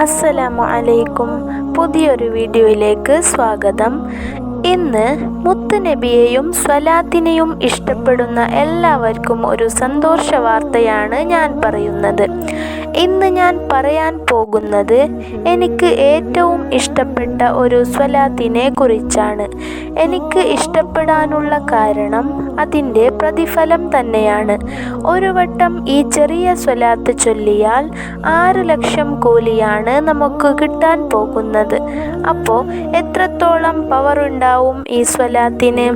അസ്സലാമു അലൈക്കും. പുതിയൊരു വീഡിയോയിലേക്ക് സ്വാഗതം. ഇന്ന് മുത്തുനബിയെയും സ്വലാത്തിനെയും ഇഷ്ടപ്പെടുന്ന എല്ലാവർക്കും ഒരു സന്തോഷ വാർത്തയാണ് ഞാൻ പറയുന്നത്. ഇന്ന് ഞാൻ പറയാൻ പോകുന്നത് എനിക്ക് ഏറ്റവും ഇഷ്ടപ്പെട്ട ഒരു സ്വലാത്തിനെ കുറിച്ചാണ്. എനിക്ക് ഇഷ്ടപ്പെടാനുള്ള കാരണം അതിൻ്റെ പ്രതിഫലം തന്നെയാണ്. ഒരു വട്ടം ഈ ചെറിയ സ്വലാത്ത് ചൊല്ലിയാൽ 6 ലക്ഷം കൂലിയാണ് നമുക്ക് കിട്ടാൻ പോകുന്നത്. അപ്പോൾ എത്രത്തോളം പവർ ഉണ്ടാവും ഈ സ്വലാത്തിന്?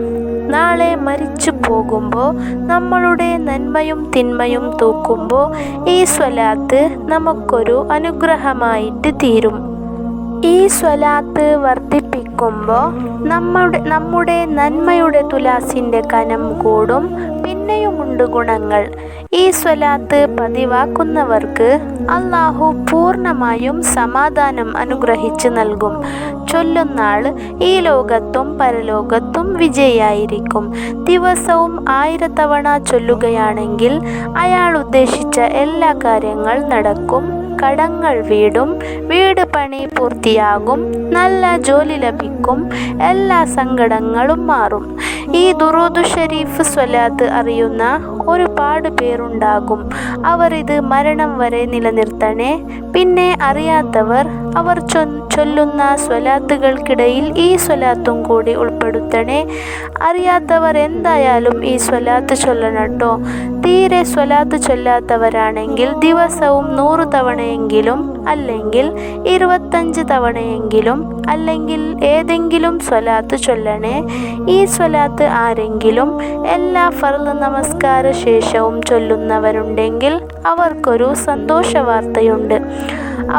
നാളെ മരിച്ചു പോകുമ്പോൾ നമ്മളുടെ നന്മയും തിന്മയും തൂക്കുമ്പോൾ ഈ സ്വലാത്ത് നമുക്കൊരു അനുഗ്രഹമായിട്ട് തീരും. ഈ സ്വലാത്ത് വർദ്ധിപ്പിക്കുമ്പോൾ നമ്മുടെ നന്മയുടെ തുലാസിൻ്റെ കനം കൂടും. പിന്നെയുമുണ്ട് ഗുണങ്ങൾ. ഈ സ്വലാത്ത് പതിവാക്കുന്നവർക്ക് അല്ലാഹു പൂർണ്ണമായും സമാധാനം അനുഗ്രഹിച്ച് നൽകും. ചൊല്ലുന്നാൾ ഈ ലോകത്തും പരലോകത്തും വിജയിയായിരിക്കും. ദിവസവും 1000 തവണ ചൊല്ലുകയാണെങ്കിൽ അയാൾ ഉദ്ദേശിച്ച എല്ലാ കാര്യങ്ങൾ നടക്കും. കടങ്ങൾ വീടും, വീട് പണി പൂർത്തിയാകും, നല്ല ജോലി ലഭിക്കും, എല്ലാ സങ്കടങ്ങളും മാറും. ഈ ദുറൂദ് ഷരീഫ് സ്വലാത്ത് അറിയുന്ന ഒരുപാട് പേരുണ്ടാകും. അവർ ഇത് മരണം വരെ നിലനിർത്തണേ. പിന്നെ അറിയാത്തവർ അവർ ചൊല്ലുന്ന സ്വലാത്തുകൾക്കിടയിൽ ഈ സ്വലാത്തും കൂടി ഉൾപ്പെടുത്തണേ. അറിയാത്തവർ എന്തായാലും ഈ സ്വലാത്ത് ചൊല്ലണട്ടോ. തീരെ സ്വലാത്ത് ചൊല്ലാത്തവരാണെങ്കിൽ ദിവസവും 100 തവണയെങ്കിലും, അല്ലെങ്കിൽ 25 തവണയെങ്കിലും, അല്ലെങ്കിൽ ഏതെങ്കിലും സ്വലാത്ത് ചൊല്ലണേ. ഈ സ്വലാത്ത് ആരെങ്കിലും എല്ലാ ഫർള് നമസ്കാര ശേഷവും ചൊല്ലുന്നവരുണ്ടെങ്കിൽ അവർക്കൊരു സന്തോഷ വാർത്തയുണ്ട്.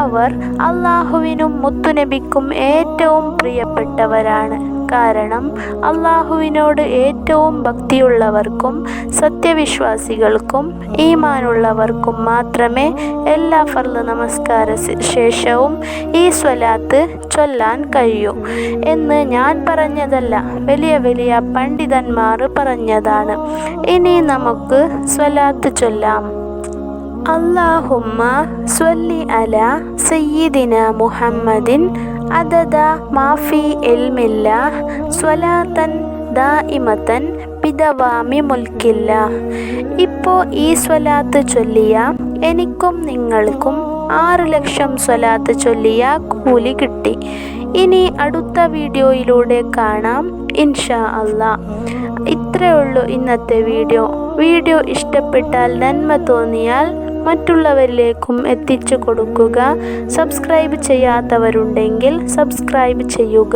അവർ അള്ളാഹുവിനും മുത്തുനബിക്കും ഏറ്റവും പ്രിയപ്പെട്ടവരാണ്. കാരണം അള്ളാഹുവിനോട് ഏറ്റവും ഭക്തിയുള്ളവർക്കും സത്യവിശ്വാസികൾക്കും ഈമാനുള്ളവർക്കും മാത്രമേ എല്ലാ ഫർള് നമസ്കാര ശേഷവും ഈ സ്വലാത്ത് ചൊല്ലാൻ കഴിയൂ എന്ന് ഞാൻ പറഞ്ഞതല്ല, വലിയ വലിയ പണ്ഡിതന്മാർ പറഞ്ഞതാണ്. ഇനി നമുക്ക് സ്വലാത്ത് ചൊല്ലാം. അല്ലാഹുമ്മ സ്വല്ലി അലാ സയ്യിദിന മുഹമ്മദിൻ അദദ മാഫി ഇൽമില്ലാഹ് സ്വലാത്തൻ ദായിമത്തൻ ബിദവാമി മുൽക്കില്ലാഹ്. ഇപ്പോൾ ഈ സ്വലാത്ത് ചൊല്ലിയ എനിക്കും നിങ്ങൾക്കും 6 ലക്ഷം സ്വലാത്ത് ചൊല്ലിയ കൂലി കിട്ടി. ഇനി അടുത്ത വീഡിയോയിലൂടെ കാണാം ഇൻഷാ അല്ലാ. ഇത്രയേ ഉള്ളൂ ഇന്നത്തെ വീഡിയോ ഇഷ്ടപ്പെട്ടാൽ, നന്മ തോന്നിയാൽ മറ്റുള്ളവരിലേക്കും എത്തിച്ചു കൊടുക്കുക. സബ്സ്ക്രൈബ് ചെയ്യാത്തവരുണ്ടെങ്കിൽ സബ്സ്ക്രൈബ് ചെയ്യുക.